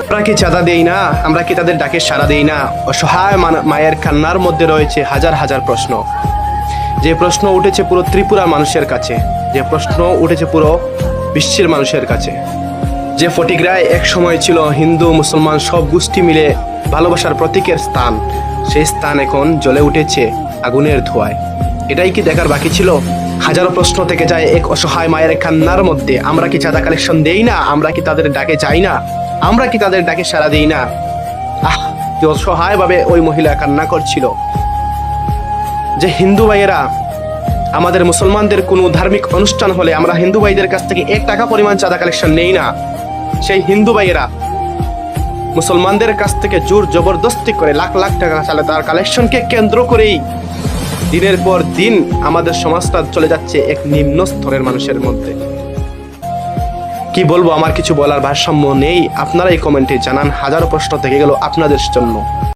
আমরা কি চাঁদা দেই না? আমরা কি তাদের ডাকে সাড়া দেই না? অসহায় মায়ের কান্নার মধ্যে রয়েছে হাজার হাজার প্রশ্ন। যে প্রশ্ন উঠেছে পুরো ত্রিপুরার মানুষের কাছে, যে প্রশ্ন উঠেছে পুরো বিশ্বের মানুষের কাছে। যে ফটিকরায় এক সময় ছিল হিন্দু মুসলমান সব গোষ্ঠী মিলে ভালোবাসার প্রতীকের স্থান, সেই স্থান এখন জ্বলে উঠেছে আগুনের ধোঁয়ায়। এটাই কি দেখার বাকি ছিল? হাজারো প্রশ্ন থেকে যায় এক অসহায় মায়ের কান্নার মধ্যে। আমরা কি চাঁদা কালেকশন দেই না? আমরা কি তাদের ডাকে যাই না? আমরা কি তাদের ডাকে সাড়া দিই না? যে অসহায় ভাবে ওই মহিলা কান্না করছিল। যে হিন্দু ভাইয়েরা, আমাদের মুসলমানদের কোনো ধার্মিক অনুষ্ঠান হলে আমরা হিন্দু ভাইদের কাছ থেকে 1 টাকা পরিমাণ চাঁদা কালেকশন নেই না। সেই হিন্দু ভাইয়েরা মুসলমানদের কাছ থেকে জোর জবরদস্তি করে লাখ লাখ টাকা চালে তার কালেকশনকে কেন্দ্র করেই দিনের পর দিন আমাদের সমাজটা চলে যাচ্ছে এক নিম্ন স্তরের মানুষের মধ্যে। কি বলবো, আমার কিছু বলার ভারসাম্য নেই। আপনারা এই কমেন্টে জানান। হাজারো প্রশ্ন থেকে গেল আপনাদের জন্য।